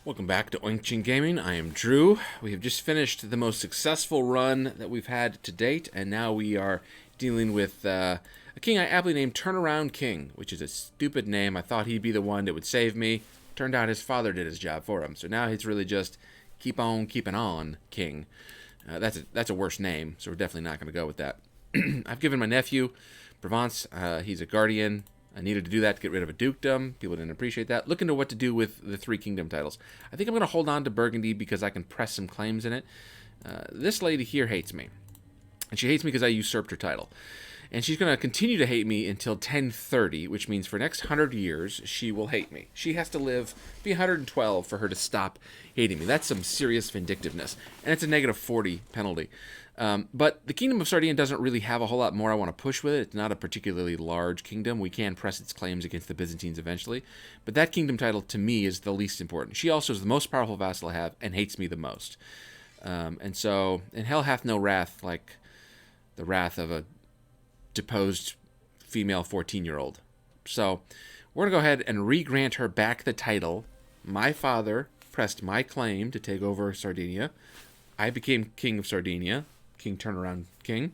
Welcome back to OinkGaming. I am Drew. We have just finished the most successful run that we've had to date, and now we are dealing with a king I aptly named Turnaround King, which is a stupid name. I thought he'd be the one that would save me. Turned out his father did his job for him, so now he's really just keep on keeping on King. That's a worse name, so we're definitely not going to go with that. I've given my nephew, Provence, he's a guardian. I needed to do that to get rid of a dukedom. People didn't appreciate that. Look into what to do with the 3 kingdom titles. I think I'm going to hold on to Burgundy because I can press some claims in it. This lady here hates me. And she hates me because I usurped her title. And she's going to continue to hate me until 1030, which means for the next 100 years, she will hate me. She has to be 112 for her to stop hating me. That's some serious vindictiveness. And it's a negative 40 penalty. But the Kingdom of Sardinia doesn't really have a whole lot more I want to push with it. It's not a particularly large kingdom. We can press its claims against the Byzantines eventually. But that kingdom title, to me, is the least important. She also is the most powerful vassal I have and hates me the most. And hell hath no wrath like the wrath of a deposed female 14-year-old. So we're going to go ahead and re-grant her back the title. My father pressed my claim to take over Sardinia. I became King of Sardinia. King Turnaround King.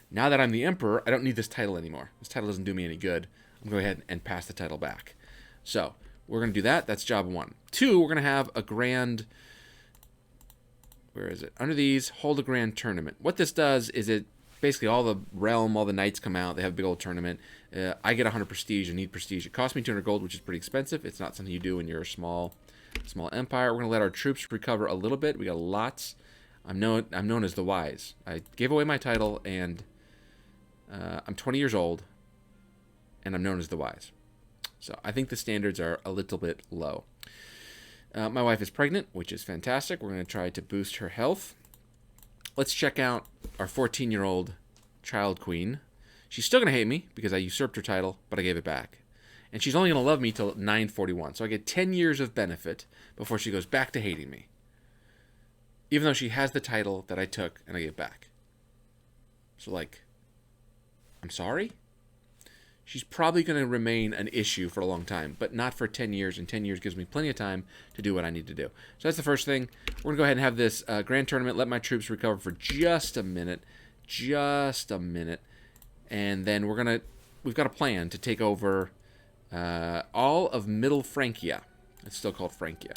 Now that I'm the Emperor, I don't need this title anymore. This title doesn't do me any good. I'm going to go ahead and pass the title back. So, we're going to do that. That's job 1. 2, we're going to have a grand... Where is it? Under these, hold a grand tournament. What this does is it... Basically, all the realm, all the knights come out. They have a big old tournament. I get 100 prestige. I need prestige. It costs me 200 gold, which is pretty expensive. It's not something you do when you're a small empire. We're going to let our troops recover a little bit. We got lots... I'm known as the Wise. I gave away my title, and I'm 20 years old, and I'm known as the Wise. So I think the standards are a little bit low. My wife is pregnant, which is fantastic. We're going to try to boost her health. Let's check out our 14-year-old child queen. She's still going to hate me because I usurped her title, but I gave it back. And she's only going to love me till 941. So I get 10 years of benefit before she goes back to hating me. Even though she has the title that I took and I gave back. So, I'm sorry? She's probably going to remain an issue for a long time, but not for 10 years, and 10 years gives me plenty of time to do what I need to do. So that's the first thing. We're going to go ahead and have this grand tournament, let my troops recover for just a minute. And then we've got a plan to take over all of Middle Francia. It's still called Francia.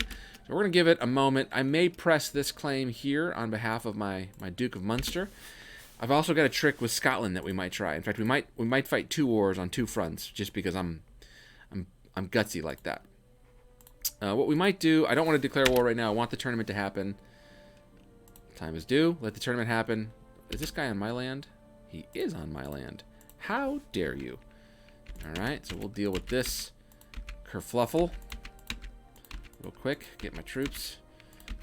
So we're going to give it a moment. I may press this claim here on behalf of my Duke of Munster. I've also got a trick with Scotland that we might try. In fact, we might fight 2 wars on 2 fronts just because I'm gutsy like that. What we might do, I don't want to declare war right now. I want the tournament to happen. Time is due. Let the tournament happen. Is this guy on my land? He is on my land. How dare you? All right, so we'll deal with this kerfluffle. Real quick, get my troops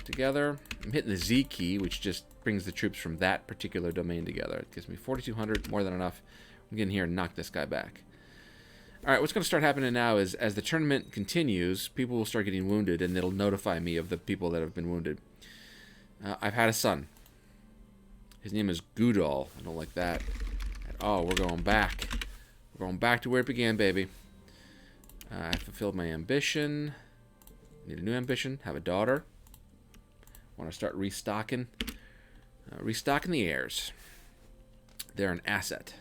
together. I'm hitting the Z key, which just brings the troops from that particular domain together. It gives me 4,200, more than enough. I'm getting here and knock this guy back. All right, what's going to start happening now is as the tournament continues, people will start getting wounded, and it'll notify me of the people that have been wounded. I've had a son. His name is Gudal. I don't like that at all. We're going back. We're going back to where it began, baby. I fulfilled my ambition. Need a new ambition. Have a daughter. Want to start restocking. Restocking the heirs. They're an asset.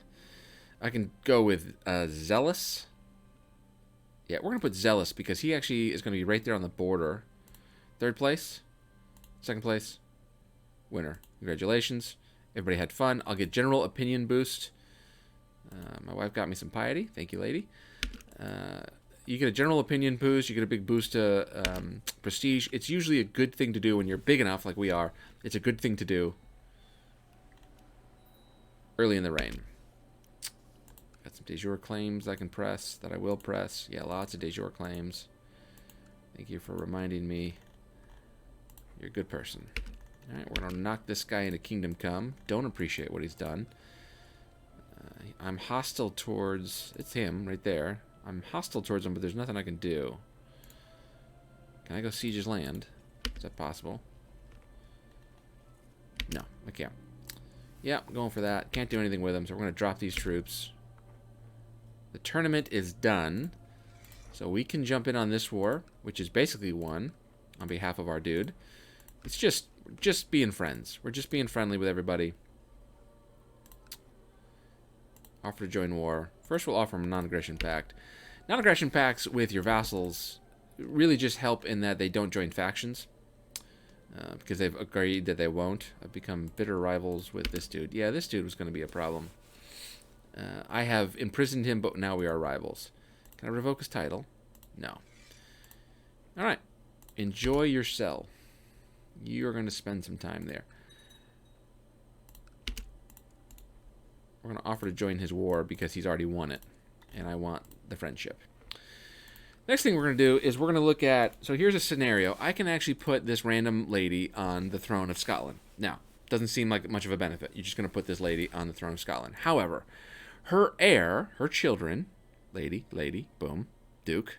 I can go with Zealous. Yeah, we're going to put Zealous because he actually is going to be right there on the border. 3rd place. 2nd place. Winner. Congratulations. Everybody had fun. I'll get general opinion boost. My wife got me some piety. Thank you, lady. You get a general opinion boost. You get a big boost to prestige. It's usually a good thing to do when you're big enough, like we are. It's a good thing to do early in the reign. Got some de jure claims I can press, that I will press. Yeah, lots of de jure claims. Thank you for reminding me. You're a good person. All right, we're going to knock this guy into Kingdom Come. Don't appreciate what he's done. I'm hostile towards... It's him right there. I'm hostile towards him, but there's nothing I can do. Can I go siege his land? Is that possible? No, I can't. Yeah, I'm going for that. Can't do anything with him, so we're going to drop these troops. The tournament is done. So we can jump in on this war, which is basically won. on behalf of our dude. It's just being friends. We're just being friendly with everybody. Offer to join war. First, we'll offer them a non-aggression pact. Non-aggression pacts with your vassals really just help in that they don't join factions. Because they've agreed that they won't. I've become bitter rivals with this dude. Yeah, this dude was going to be a problem. I have imprisoned him, but now we are rivals. Can I revoke his title? No. Alright. Enjoy your cell. You're going to spend some time there. We're going to offer to join his war because he's already won it. And I want the friendship. Next thing we're going to do is we're going to look at... So here's a scenario. I can actually put this random lady on the throne of Scotland. Now, doesn't seem like much of a benefit. You're just going to put this lady on the throne of Scotland. However, her heir, her children, lady, boom, Duke,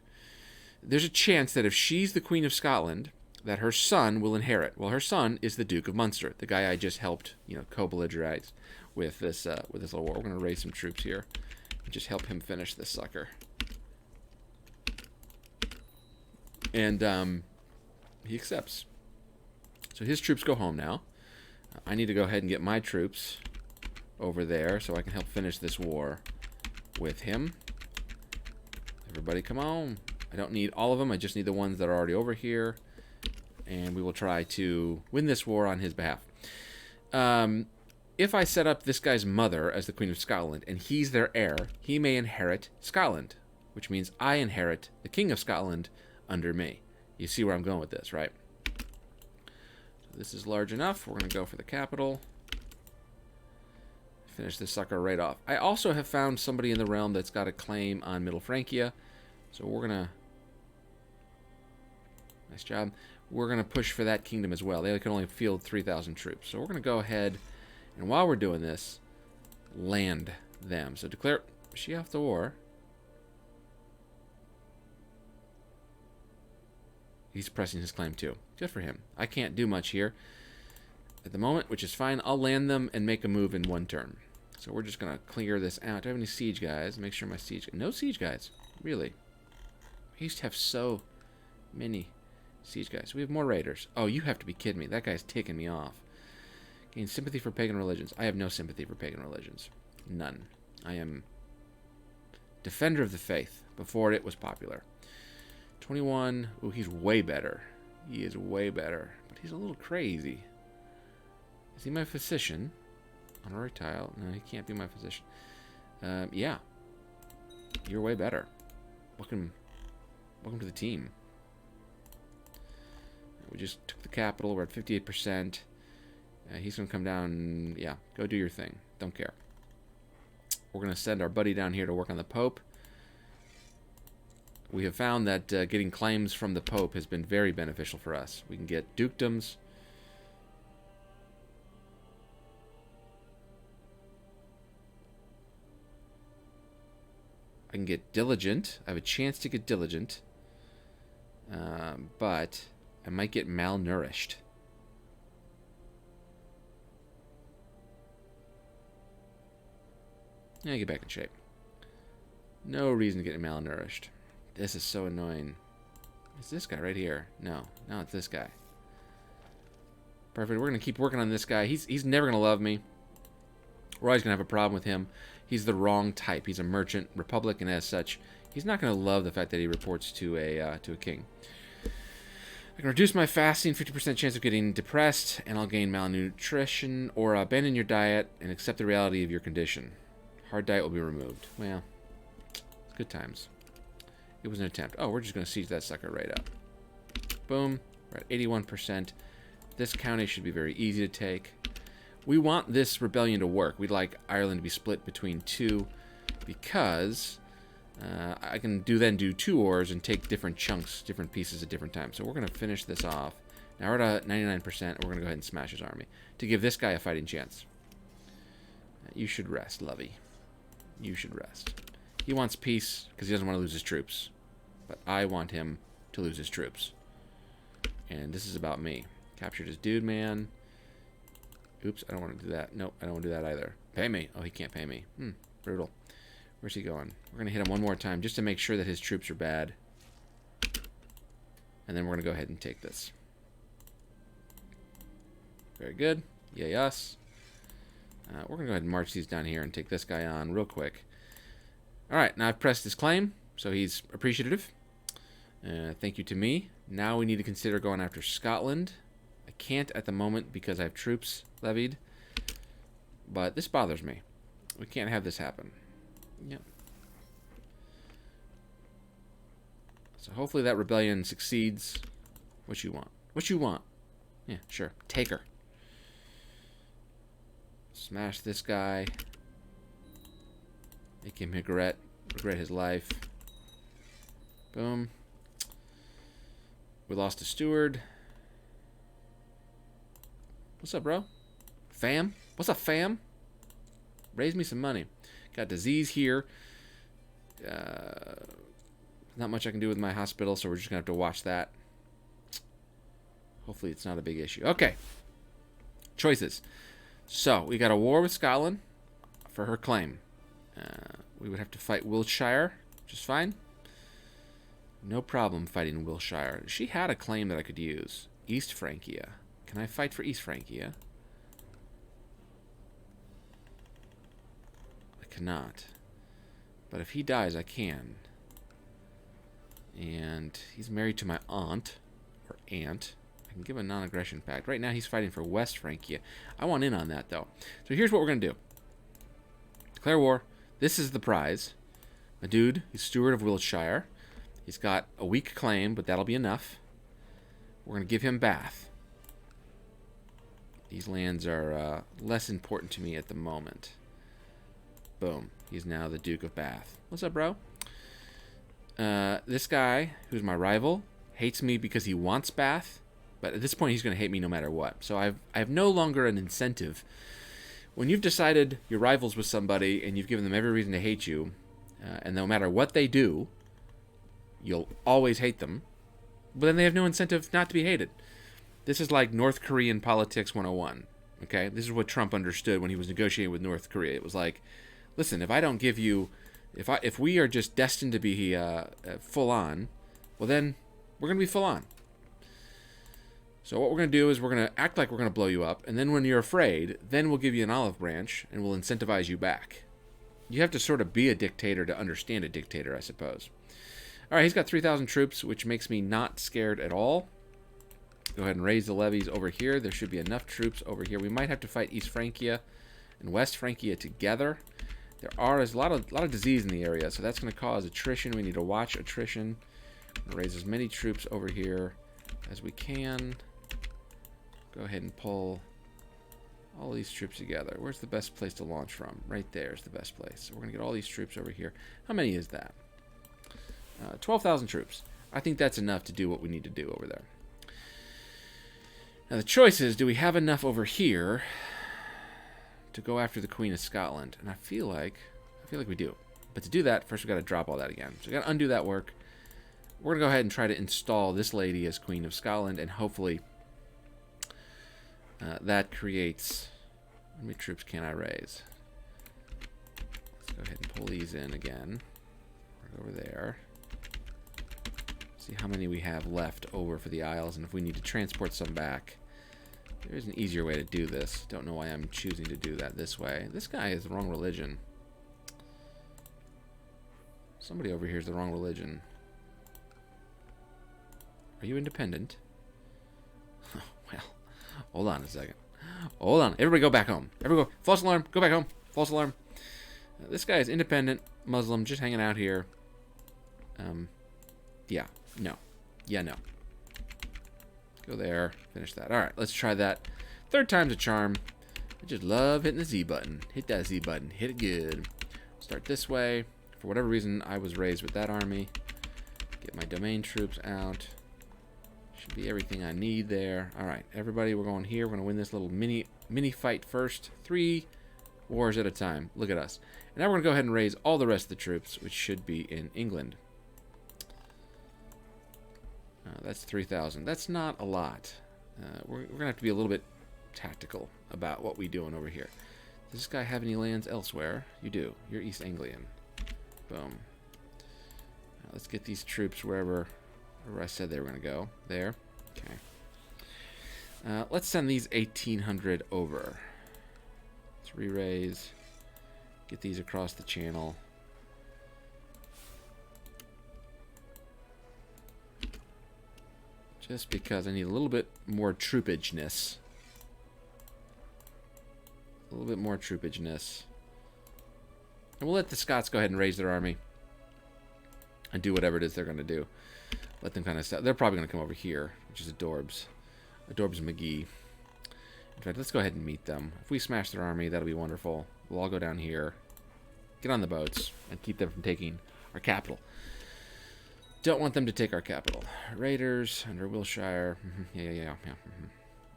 there's a chance that if she's the Queen of Scotland, that her son will inherit. Well, her son is the Duke of Munster, the guy I just helped, co-belligerate with this little war. We're going to raise some troops here and just help him finish this sucker. And he accepts. So his troops go home now. I need to go ahead and get my troops over there so I can help finish this war with him. Everybody come on. I don't need all of them. I just need the ones that are already over here. And we will try to win this war on his behalf. If I set up this guy's mother as the Queen of Scotland and he's their heir, he may inherit Scotland, which means I inherit the King of Scotland under me. You see where I'm going with this, right? So this is large enough. We're going to go for the capital. Finish this sucker right off. I also have found somebody in the realm that's got a claim on Middle Francia. So we're going to... Nice job. We're going to push for that kingdom as well. They can only field 3,000 troops. So we're going to go ahead, and while we're doing this, land them. So declare... Is she off the war? He's pressing his claim too. Good for him. I can't do much here at the moment, which is fine. I'll land them and make a move in one turn. So we're just going to clear this out. Do I have any siege guys? Make sure my siege... No siege guys. Really? I used to have so many siege guys. We have more raiders. Oh, you have to be kidding me. That guy's ticking me off. Gain sympathy for pagan religions. I have no sympathy for pagan religions. None. I am defender of the faith. Before it was popular. 21. Ooh, he's way better. He is way better. But he's a little crazy. Is he my physician? Honorary tile. No, he can't be my physician. Yeah. You're way better. Welcome to the team. We just took the capital. We're at 58%. He's going to come down. Yeah, go do your thing. Don't care. We're going to send our buddy down here to work on the Pope. We have found that getting claims from the Pope has been very beneficial for us. We can get dukedoms. I can get diligent. I have a chance to get diligent. But I might get malnourished. Yeah, get back in shape. No reason to get malnourished. This is so annoying. It's this guy right here. No, it's this guy. Perfect. We're going to keep working on this guy. He's never going to love me. We're always going to have a problem with him. He's the wrong type. He's a merchant republic, and as such, he's not going to love the fact that he reports to a king. I can reduce my fasting, 50% chance of getting depressed, and I'll gain malnutrition, or abandon your diet and accept the reality of your condition. Hard diet will be removed. Well, it's good times. It was an attempt. Oh, we're just going to siege that sucker right up. Boom. We're at 81%. This county should be very easy to take. We want this rebellion to work. We'd like Ireland to be split between two because I can then do 2 wars and take different chunks, different pieces at different times. So we're going to finish this off. Now we're at 99%, and we're going to go ahead and smash his army to give this guy a fighting chance. You should rest, Lovey. You should rest. He wants peace because he doesn't want to lose his troops. But I want him to lose his troops. And this is about me. Captured his dude, man. Oops, I don't want to do that. Nope, I don't want to do that either. Pay me. Oh, he can't pay me. Brutal. Where's he going? We're going to hit him one more time just to make sure that his troops are bad. And then we're going to go ahead and take this. Very good. Yay us. We're going to go ahead and march these down here and take this guy on real quick. Alright, now I've pressed his claim, so he's appreciative. Thank you to me. Now we need to consider going after Scotland. I can't at the moment because I have troops levied. But this bothers me. We can't have this happen. Yep. So hopefully that rebellion succeeds. What you want? What you want? Yeah, sure. Take her. Smash this guy. Make him regret his life. Boom. We lost a steward. What's up, bro? Fam? What's up, fam? Raise me some money. Got disease here. Not much I can do with my hospital, so we're just going to have to watch that. Hopefully it's not a big issue. Okay. Choices. So, we got a war with Scotland for her claim. We would have to fight Wiltshire, which is fine. No problem fighting Wiltshire. She had a claim that I could use. East Francia. Can I fight for East Francia? I cannot. But if he dies, I can. And he's married to my aunt. Or aunt. I can give a non-aggression pact. Right now, he's fighting for West Francia. I want in on that, though. So here's what we're going to do. Declare war. This is the prize. My dude, he's steward of Wiltshire. He's got a weak claim, but that'll be enough. We're going to give him Bath. These lands are less important to me at the moment. Boom. He's now the Duke of Bath. What's up, bro? This guy, who's my rival, hates me because he wants Bath. But at this point, he's going to hate me no matter what. So I have no longer an incentive. When you've decided you're rivals with somebody and you've given them every reason to hate you, and no matter what they do, you'll always hate them, but then they have no incentive not to be hated. This is like North Korean politics 101. Okay? This is what Trump understood when he was negotiating with North Korea. It was like, listen, if I don't give you... If we are just destined to be full on, well then, we're going to be full on. So what we're going to do is we're going to act like we're going to blow you up, and then when you're afraid, then we'll give you an olive branch, and we'll incentivize you back. You have to sort of be a dictator to understand a dictator, I suppose. Alright, he's got 3,000 troops, which makes me not scared at all. Go ahead and raise the levies over here. There should be enough troops over here. We might have to fight East Francia and West Francia together. There's a lot of disease in the area, so that's going to cause attrition. We need to watch attrition. Raise as many troops over here as we can. Go ahead and pull all these troops together. Where's the best place to launch from? Right there is the best place. So we're going to get all these troops over here. How many is that? 12,000 troops. I think that's enough to do what we need to do over there. Now the choice is, do we have enough over here to go after the Queen of Scotland? And I feel like we do. But to do that, first we've got to drop all that again. So we've got to undo that work. We're going to go ahead and try to install this lady as Queen of Scotland, and hopefully that creates... How many troops can I raise? Let's go ahead and pull these in again. Right over there. See how many we have left over for the Isles, and if we need to transport some back. There's an easier way to do this. Don't know why I'm choosing to do that this way. This guy is the wrong religion. Somebody over here is the wrong religion. Are you independent? Well, hold on a second. Hold on. Everybody go back home. Everybody go. False alarm. Go back home. False alarm. This guy is independent, Muslim, just hanging out here. Yeah. No. Yeah, no. Go there. Finish that. Alright, let's try that. Third time's a charm. I just love hitting the Z button. Hit that Z button. Hit it good. Start this way. For whatever reason, I was raised with that army. Get my domain troops out. Should be everything I need there. Alright, everybody, we're going here. We're going to win this little mini fight first. 3 wars at a time. Look at us. And now we're going to go ahead and raise all the rest of the troops, which should be in England. That's 3,000. That's not a lot. We're going to have to be a little bit tactical about what we're doing over here. Does this guy have any lands elsewhere? You do. You're East Anglian. Boom. Let's get these troops wherever Where I said they were going to go. There. Okay. Let's send these 1,800 over. Let's re-raise. Get these across the channel. Just because I need a little bit more troopageness. A little bit more troopageness. And we'll let the Scots go ahead and raise their army. And do whatever it is they're going to do. Let them kind of stop. They're probably going to come over here, which is Adorbs. Adorbs McGee. In fact, let's go ahead and meet them. If we smash their army, that'll be wonderful. We'll all go down here. Get on the boats. And keep them from taking our capital. Don't want them to take our capital. Raiders under Wilshire. Yeah.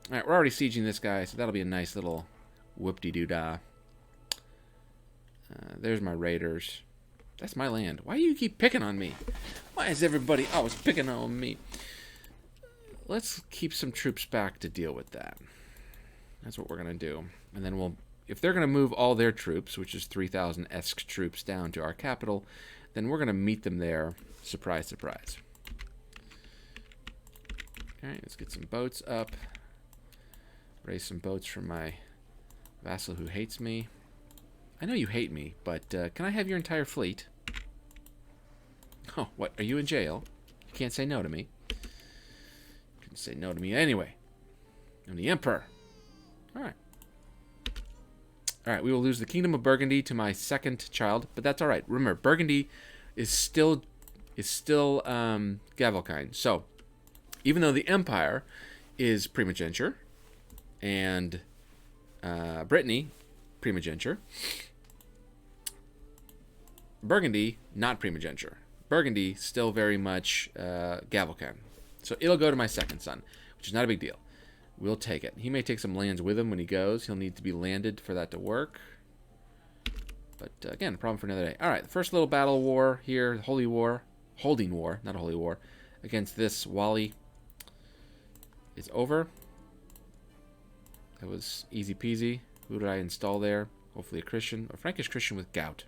Alright, we're already sieging this guy, so that'll be a nice little whoop-de-doo-dah. There's my raiders. That's my land. Why do you keep picking on me? Why is everybody always picking on me? Let's keep some troops back to deal with that. That's what we're going to do. And then we'll... If they're going to move all their troops, which is 3,000-esque troops down to our capital, then we're going to meet them there. Surprise, surprise. Alright, let's get some boats up. Raise some boats from my vassal who hates me. I know you hate me, but can I have your entire fleet? Oh, what? Are you in jail? You can't say no to me. You can say no to me anyway. I'm the Emperor. Alright. Alright, we will lose the Kingdom of Burgundy to my second child, but that's alright. Remember, Burgundy is still Gavelkind. So, even though the Empire is primogeniture, and Brittany, primogeniture, Burgundy, not primogeniture. Burgundy, still very much Gavelkind. So it'll go to my second son, which is not a big deal. We'll take it. He may take some lands with him when he goes. He'll need to be landed for that to work. But again, a problem for another day. All right, the first little battle war here, Holy War, Holding War, not a Holy War, against this Wally is over. That was easy peasy. Who did I install there? Hopefully a Christian. A Frankish Christian with gout.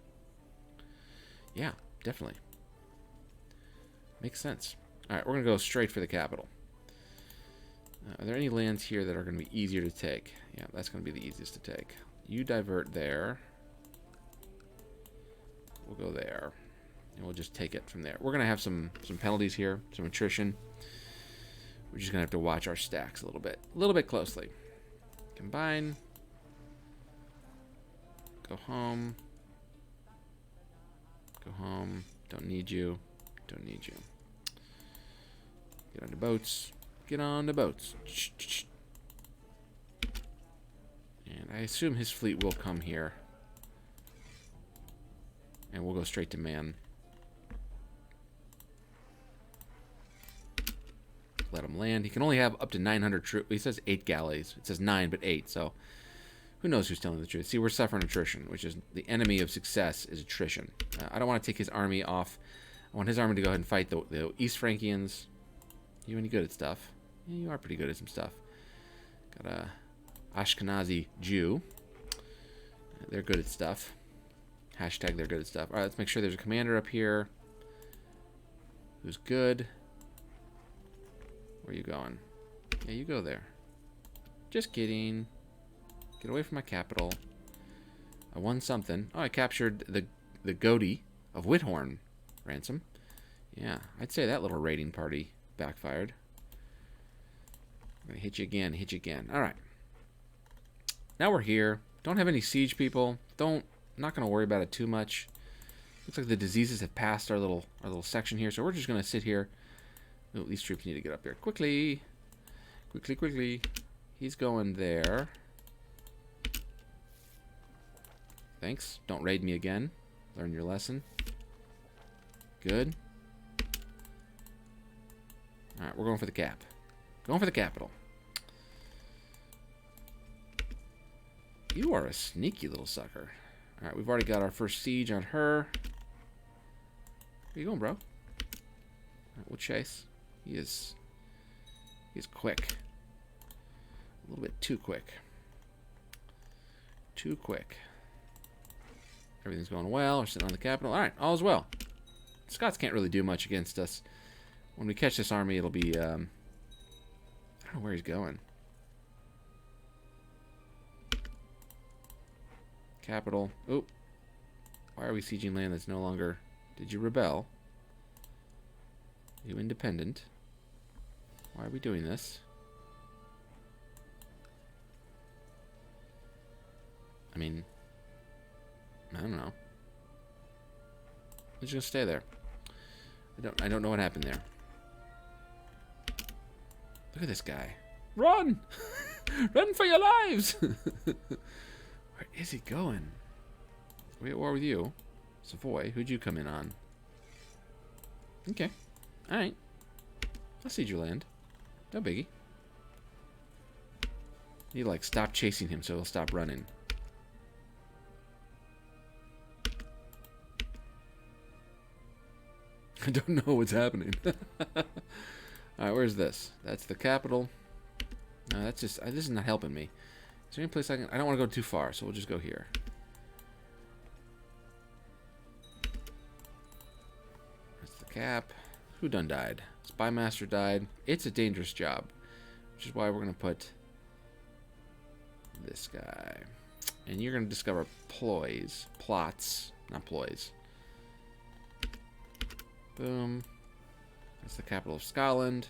Yeah, definitely. Makes sense. All right, we're going to go straight for the capital. Are there any lands here that are going to be easier to take? Yeah, that's going to be the easiest to take. You divert there. We'll go there. And we'll just take it from there. We're going to have some penalties here, some attrition. We're just going to have to watch our stacks a little bit closely. Combine. Go home. Go home. Don't need you. Don't need you. Get on the boats. Get on the boats. And I assume his fleet will come here. And we'll go straight to man. Let him land. He can only have up to 900 troops. He says 8 galleys. It says 9, but 8. So who knows who's telling the truth. See, we're suffering attrition, which is the enemy of success is attrition. I don't want to take his army off. I want his army to go ahead and fight the East Frankians. You any good at stuff? Yeah, you are pretty good at some stuff. Got a Ashkenazi Jew. They're good at stuff. Hashtag they're good at stuff. All right, let's make sure there's a commander up here who's good. Where are you going? Yeah, you go there. Just kidding. Get away from my capital. I won something. Oh, I captured the goatee of Whithorn ransom. Yeah, I'd say that little raiding party backfired. I'm gonna hit you again, hit you again. All right. Now we're here. Don't have any siege people. Not gonna worry about it too much. Looks like the diseases have passed our little section here, so we're just gonna sit here. Oh, these troops need to get up here quickly. Quickly. He's going there. Thanks. Don't raid me again. Learn your lesson. Good. Alright, we're going for the cap. Going for the capital. You are a sneaky little sucker. Alright, we've already got our first siege on her. Where you going, bro? Alright, we'll chase. He's quick. A little bit too quick. Too quick. Everything's going well. We're sitting on the capital. Alright, all is well. Scots can't really do much against us. When we catch this army, it'll be, I don't know where he's going. Capital. Oop. Why are we sieging land that's no longer... Did you rebel? You independent? Why are we doing this? I mean... I don't know. I'm just gonna stay there. I don't know what happened there. Look at this guy. Run! Run for your lives! Where is he going? We at war with you. Savoy, who'd you come in on? Okay. Alright. I'll siege your land. No biggie. You like stop chasing him so he'll stop running. I don't know what's happening. Alright, where's this? That's the capital. No, that's just... this is not helping me. Is there any place I can... I don't want to go too far, so we'll just go here. That's the cap. Who done died? Spymaster died. It's a dangerous job. Which is why we're going to put... this guy. And you're going to discover ploys. Plots. Not ploys. Boom. That's the capital of Scotland.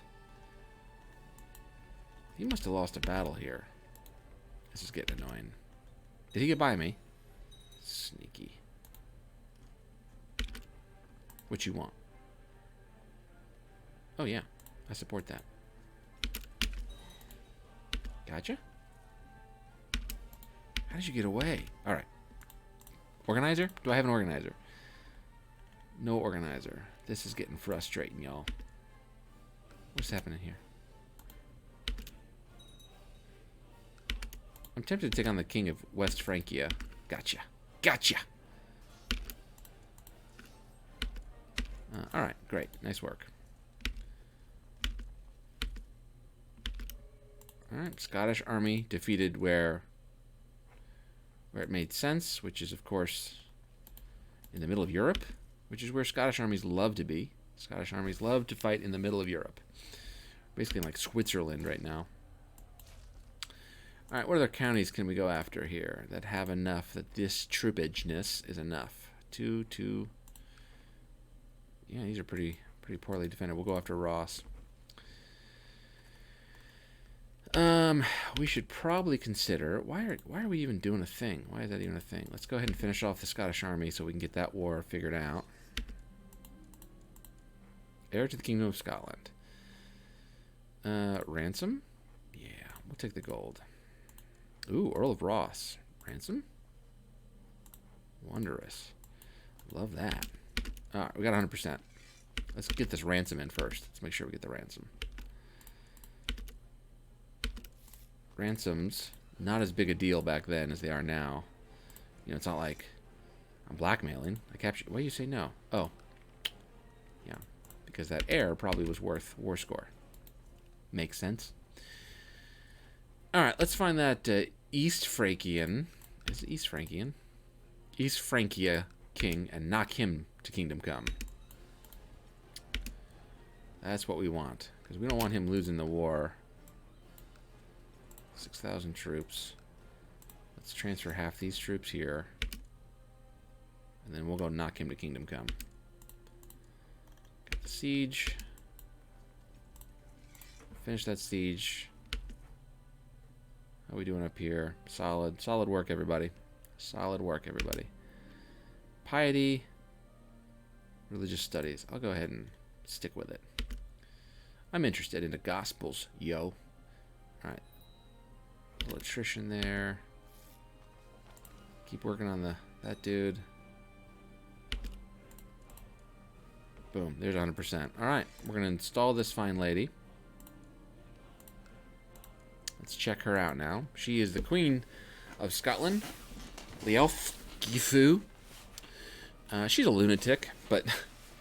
He must have lost a battle here. This is getting annoying. Did he get by me? Sneaky. What you want? Oh yeah, I support that. Gotcha. How did you get away? Alright. Organizer? Do I have an organizer? No organizer. This is getting frustrating, y'all. What's happening here? I'm tempted to take on the king of West Francia. Gotcha. Gotcha! Alright, great. Nice work. Alright, Scottish army defeated where it made sense, which is, of course, in the middle of Europe, which is where Scottish armies love to be. Scottish armies love to fight in the middle of Europe. Basically like Switzerland right now. Alright, what other counties can we go after here that have enough, that this troopageness is enough? Two. Yeah, these are pretty poorly defended. We'll go after Ross. We should probably consider... Why are we even doing a thing? Why is that even a thing? Let's go ahead and finish off the Scottish army so we can get that war figured out. Heir to the Kingdom of Scotland. Ransom? Yeah, we'll take the gold. Ooh, Earl of Ross. Ransom? Wondrous. Love that. Alright, we got 100%. Let's get this ransom in first. Let's make sure we get the ransom. Ransoms, not as big a deal back then as they are now. You know, it's not like I'm blackmailing. I captured... Why do you say no? Oh. Yeah. Because that heir probably was worth war score. Makes sense. Alright, let's find that East Francian. Is it East Francian? East Francia king and knock him to kingdom come. That's what we want. Because we don't want him losing the war. 6,000 troops. Let's transfer half these troops here. And then we'll go knock him to kingdom come. Got the siege. Finish that siege. How are we doing up here? Solid. Solid work, everybody. Solid work, everybody. Piety. Religious studies. I'll go ahead and stick with it. I'm interested in the Gospels, yo. Alright. A little attrition there. Keep working on that dude. Boom. There's 100%. Alright. We're going to install this fine lady. Let's check her out now. She is the Queen of Scotland. Leolf Gifu. She's a lunatic, but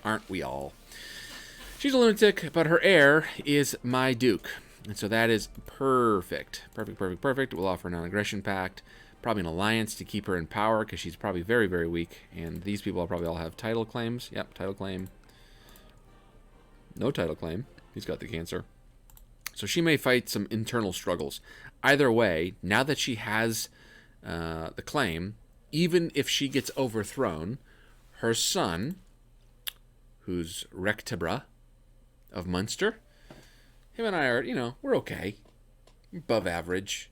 aren't we all? She's a lunatic, but her heir is my Duke. And so that is perfect. Perfect. We'll offer a non-aggression pact. Probably an alliance to keep her in power, because she's probably very, very weak. And these people will probably all have title claims. Yep, title claim. No title claim. He's got the cancer. So she may fight some internal struggles. Either way, now that she has the claim, even if she gets overthrown, her son, who's Rectebra of Munster, him and I are, we're okay. Above average.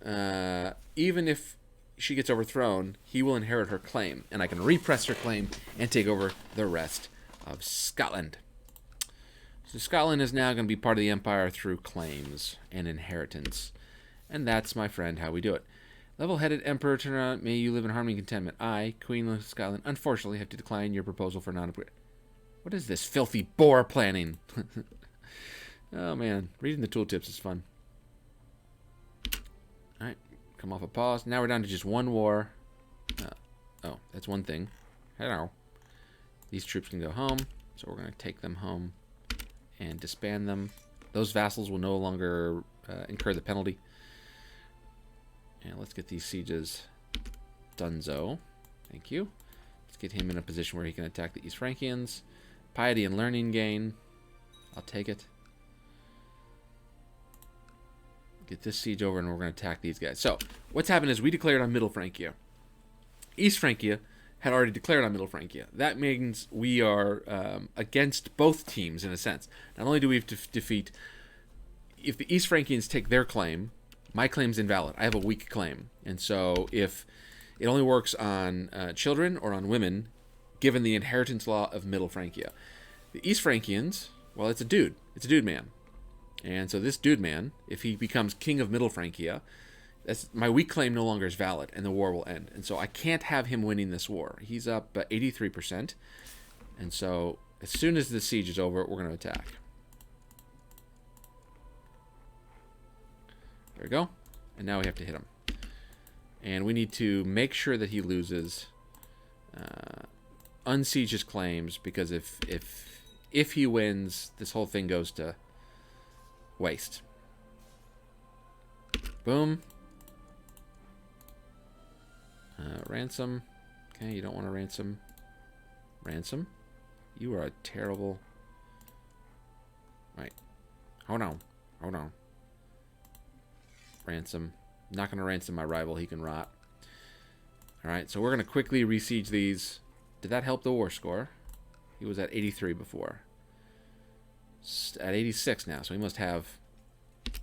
Even if she gets overthrown, he will inherit her claim, and I can repress her claim and take over the rest of Scotland. So Scotland is now going to be part of the empire through claims and inheritance. And that's, my friend, how we do it. Level-headed emperor, turn around, may you live in harmony and contentment. I, Queen of Scotland, unfortunately have to decline your proposal for non-approval. What is this filthy boar planning? Oh, man. Reading the tooltips is fun. Alright. Come off a pause. Now we're down to just one war. Oh, that's one thing. Hello. These troops can go home. So we're going to take them home and disband them. Those vassals will no longer incur the penalty. And let's get these sieges donezo. Thank you. Let's get him in a position where he can attack the East Frankians. Piety and learning gain. I'll take it. Get this siege over and we're going to attack these guys. So, what's happened is we declared on Middle Francia. East Francia had already declared on Middle Francia. That means we are against both teams in a sense. Not only do we have to defeat... If the East Frankians take their claim, my claim's invalid. I have a weak claim. And so if it only works on children or on women, given the inheritance law of Middle Francia. The East Frankians, well, it's a dude. It's a dude man. And so this dude man, if he becomes king of Middle Francia, my weak claim no longer is valid, and the war will end. And so I can't have him winning this war. He's up 83%. And so as soon as the siege is over, we're going to attack. There we go. And now we have to hit him. And we need to make sure that he loses, unsiege his claims, because if he wins, this whole thing goes to waste. Boom. Ransom. Okay, you don't want to ransom. Ransom? You are a terrible... Right. Hold on. Hold on. Ransom. Not going to ransom my rival. He can rot. Alright, so we're going to quickly resiege these. Did that help the war score? He was at 83 before. At 86 now, so we must have...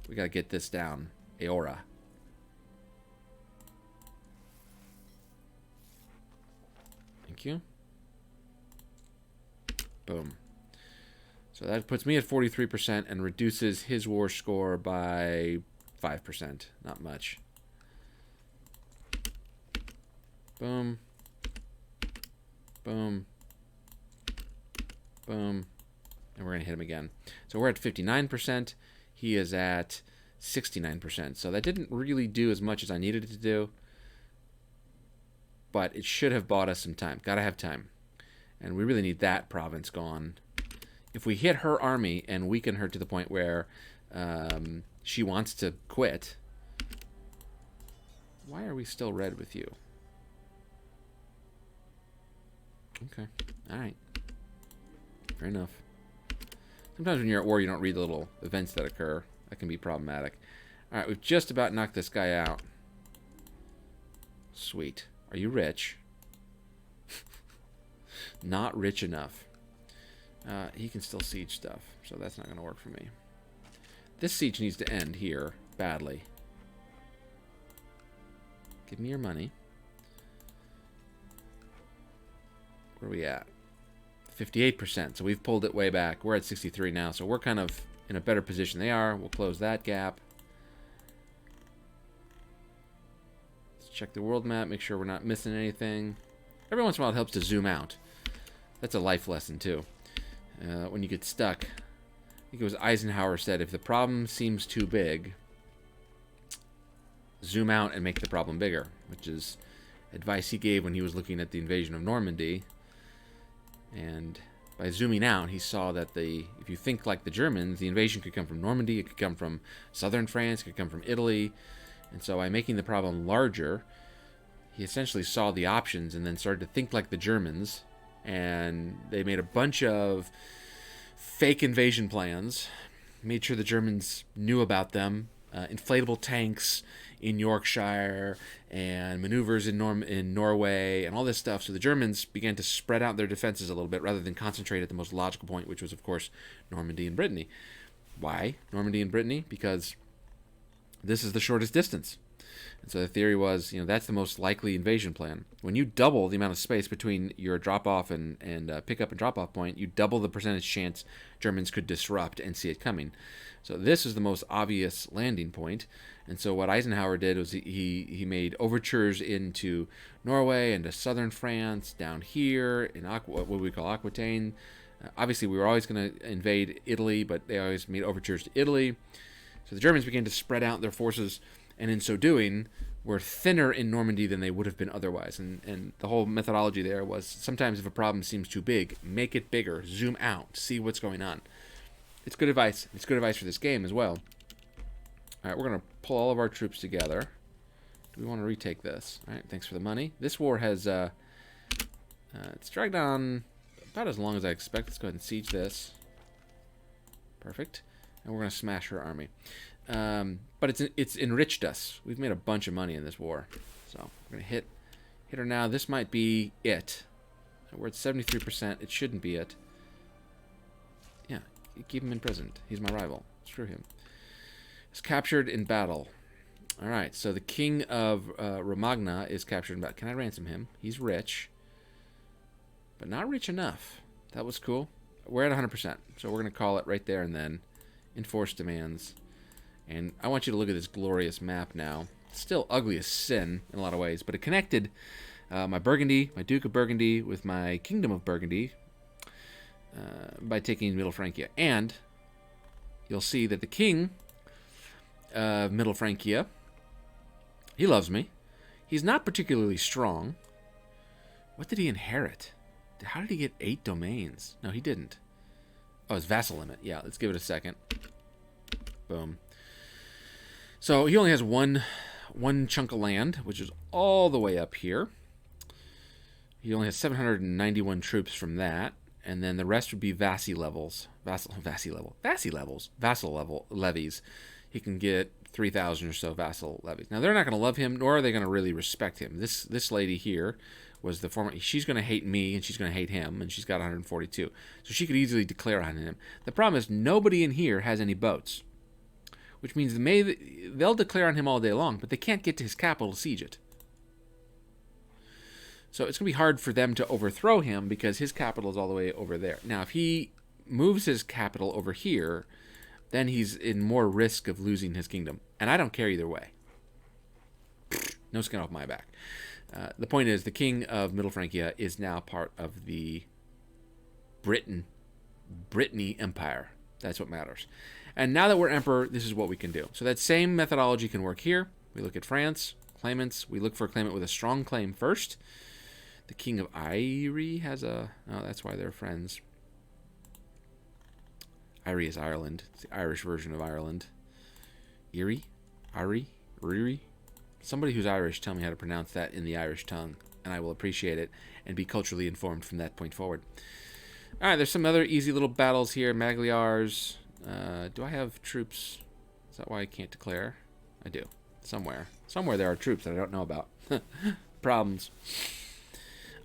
We got to get this down. Aora. Thank you. Boom. So that puts me at 43% and reduces his war score by 5%. Not much. Boom. Boom. Boom. And we're going to hit him again. So we're at 59%. He is at 69%. So that didn't really do as much as I needed it to do. But it should have bought us some time. Gotta have time. And we really need that province gone. If we hit her army and weaken her to the point where she wants to quit. Why are we still red with you? Okay. Alright. Fair enough. Sometimes when you're at war, you don't read the little events that occur. That can be problematic. Alright, we've just about knocked this guy out. Sweet. Are you rich? Not rich enough. He can still siege stuff, so that's not going to work for me. This siege needs to end here, badly. Give me your money. Where are we at? 58%, so we've pulled it way back. We're at 63 now, so we're kind of in a better position they are. We'll close that gap. Let's check the world map, make sure we're not missing anything. Every once in a while it helps to zoom out. That's a life lesson, too. When you get stuck. I think it was Eisenhower said, if the problem seems too big, zoom out and make the problem bigger, which is advice he gave when he was looking at the invasion of Normandy. And by zooming out, he saw that if you think like the Germans, the invasion could come from Normandy, it could come from southern France, it could come from Italy. And so by making the problem larger, he essentially saw the options and then started to think like the Germans. And they made a bunch of fake invasion plans, made sure the Germans knew about them, inflatable tanks in Yorkshire and maneuvers in Norway and all this stuff. So the Germans began to spread out their defenses a little bit rather than concentrate at the most logical point, which was, of course, Normandy and Brittany. Why Normandy and Brittany? Because this is the shortest distance. And so the theory was, that's the most likely invasion plan. When you double the amount of space between your drop-off and pick-up and drop-off point, you double the percentage chance Germans could disrupt and see it coming. So this is the most obvious landing point. And so what Eisenhower did was he made overtures into Norway and to southern France, down here in what we call Aquitaine. Obviously, we were always going to invade Italy, but they always made overtures to Italy. So the Germans began to spread out their forces, and in so doing, were thinner in Normandy than they would have been otherwise. And the whole methodology there was sometimes if a problem seems too big, make it bigger, zoom out, see what's going on. It's good advice. It's good advice for this game as well. All right, we're going to pull all of our troops together. Do we want to retake this? All right, thanks for the money. This war has it's dragged on about as long as I expect. Let's go ahead and siege this. Perfect. And we're going to smash her army. But it's enriched us. We've made a bunch of money in this war. So we're going to hit her now. This might be it. We're at 73%. It shouldn't be it. Yeah, keep him imprisoned. He's my rival. Screw him. He's captured in battle. All right, so the king of Romagna is captured in battle. Can I ransom him? He's rich, but not rich enough. That was cool. We're at 100%, so we're going to call it right there and then. Enforce demands. And I want you to look at this glorious map now. It's still ugly as sin in a lot of ways, but it connected my Burgundy, my Duke of Burgundy, with my Kingdom of Burgundy by taking Middle Francia. And you'll see that the king of Middle Francia, he loves me. He's not particularly strong. What did he inherit? How did he get 8 domains? No, he didn't. Oh, his vassal limit. Yeah, let's give it a second. Boom. So he only has one chunk of land, which is all the way up here. He only has 791 troops from that, and then the rest would be vassal level levies. He can get 3,000 or so vassal levies. Now they're not going to love him, nor are they going to really respect him. This lady here was the former. She's going to hate me, and she's going to hate him, and she's got 142. So she could easily declare on him. The problem is nobody in here has any boats, which means they'll declare on him all day long, but they can't get to his capital to siege it. So it's going to be hard for them to overthrow him because his capital is all the way over there. Now, if he moves his capital over here, then he's in more risk of losing his kingdom. And I don't care either way. No skin off my back. The point is, the king of Middle Francia is now part of the Brittany Empire. That's what matters. And now that we're emperor, this is what we can do. So that same methodology can work here. We look at France, claimants. We look for a claimant with a strong claim first. The king of Eire has a... Oh, that's why they're friends. Eire is Ireland. It's the Irish version of Ireland. Erie? Riri? Somebody who's Irish, tell me how to pronounce that in the Irish tongue, and I will appreciate it and be culturally informed from that point forward. All right, there's some other easy little battles here. Magliars. Do I have troops? Is that why I can't declare? I do. Somewhere there are troops that I don't know about. Problems.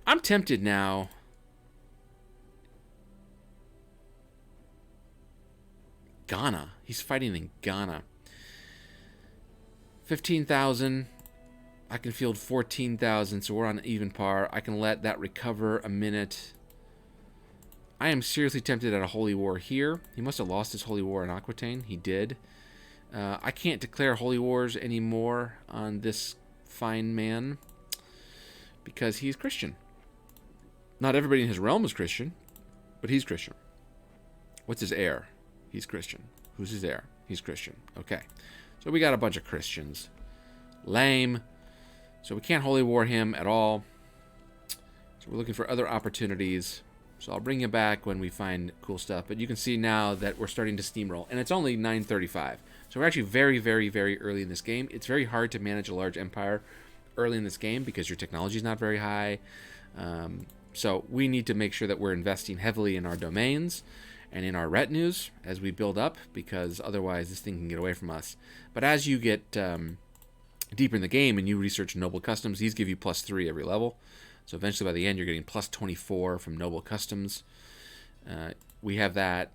I'm tempted now. Ghana. He's fighting in Ghana. 15,000. I can field 14,000, so we're on even par. I can let that recover a minute. I am seriously tempted at a holy war here. He must have lost his holy war in Aquitaine. He did. I can't declare holy wars anymore on this fine man because he's Christian. Not everybody in his realm is Christian, but he's Christian. What's his heir? He's Christian. Who's his heir? He's Christian. Okay. So we got a bunch of Christians. Lame. So we can't holy war him at all. So we're looking for other opportunities. So I'll bring you back when we find cool stuff. But you can see now that we're starting to steamroll. And it's only 9:35. So we're actually very, very, very early in this game. It's very hard to manage a large empire early in this game because your technology is not very high. So we need to make sure that we're investing heavily in our domains. and in our retinues as we build up, because otherwise this thing can get away from us. But as you get deeper in the game and you research noble customs, these give you +3 every level. So eventually by the end you're getting +24 from noble customs. We have that.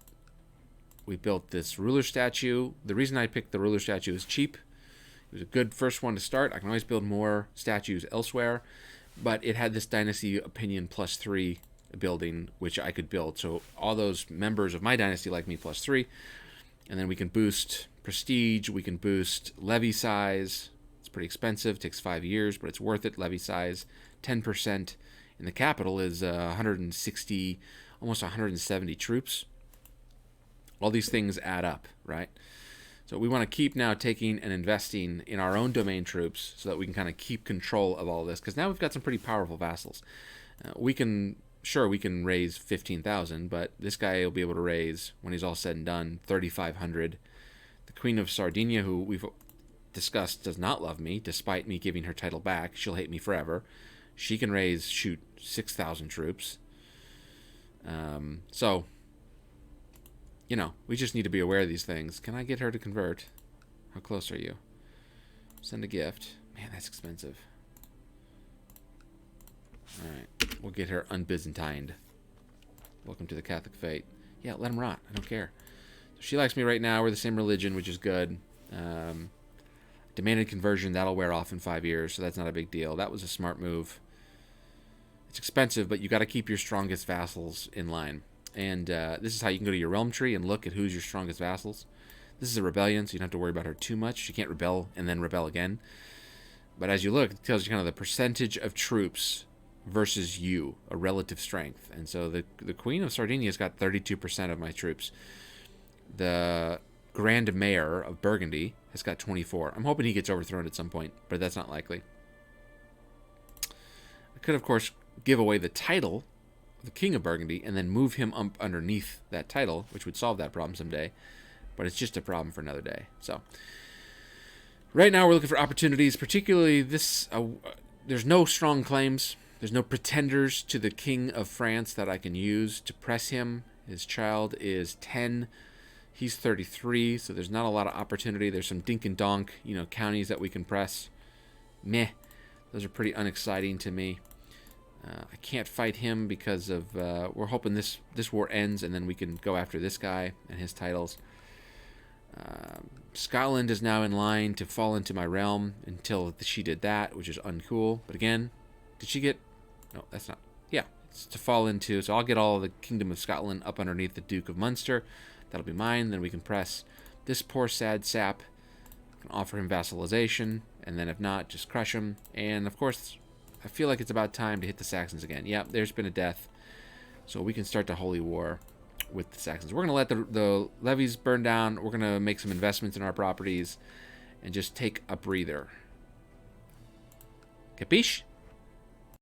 We built this ruler statue. The reason I picked the ruler statue is cheap. It was a good first one to start. I can always build more statues elsewhere, but it had this dynasty opinion +3 building, which I could build. So all those members of my dynasty like me +3, and then we can boost prestige. We can boost levy size. It's pretty expensive. Takes 5 years, but it's worth it. Levy size 10% in the capital is 160, almost 170 troops. All these things add up, right? So we want to keep now taking and investing in our own domain troops so that we can kind of keep control of all this, because now we've got some pretty powerful vassals. We can raise 15,000, but this guy will be able to raise, when he's all said and done, 3,500. The Queen of Sardinia, who we've discussed does not love me, despite me giving her title back. She'll hate me forever. She can raise, 6,000 troops. So, we just need to be aware of these things. Can I get her to convert? How close are you? Send a gift. Man, that's expensive. Alright, we'll get her unbyzantined. Welcome to the Catholic faith. Yeah, let him rot. I don't care. So she likes me right now. We're the same religion, which is good. Demanded conversion, that'll wear off in 5 years, so that's not a big deal. That was a smart move. It's expensive, but you got to keep your strongest vassals in line. And this is how you can go to your realm tree and look at who's your strongest vassals. This is a rebellion, so you don't have to worry about her too much. She can't rebel and then rebel again. But as you look, it tells you kind of the percentage of troops versus you, a relative strength. And so the Queen of Sardinia's got 32% of my troops. The Grand Mayor of Burgundy has got 24. I'm hoping he gets overthrown at some point, but that's not likely. I could, of course, give away the title of the King of Burgundy and then move him up underneath that title, which would solve that problem someday. But it's just a problem for another day. So right now we're looking for opportunities, particularly this. There's no strong claims. There's no pretenders to the King of France that I can use to press him. His child is 10. He's 33, so there's not a lot of opportunity. There's some dink and donk, counties that we can press. Meh. Those are pretty unexciting to me. I can't fight him because of... we're hoping this war ends, and then we can go after this guy and his titles. Scotland is now in line to fall into my realm until she did that, which is uncool. But again, did she get... No, that's not... Yeah, it's to fall into... So I'll get all of the Kingdom of Scotland up underneath the Duke of Munster. That'll be mine. Then we can press this poor sad sap. Can offer him vassalization. And then if not, just crush him. And of course, I feel like it's about time to hit the Saxons again. Yeah, there's been a death. So we can start the Holy War with the Saxons. We're going to let the levies burn down. We're going to make some investments in our properties. And just take a breather. Capiche?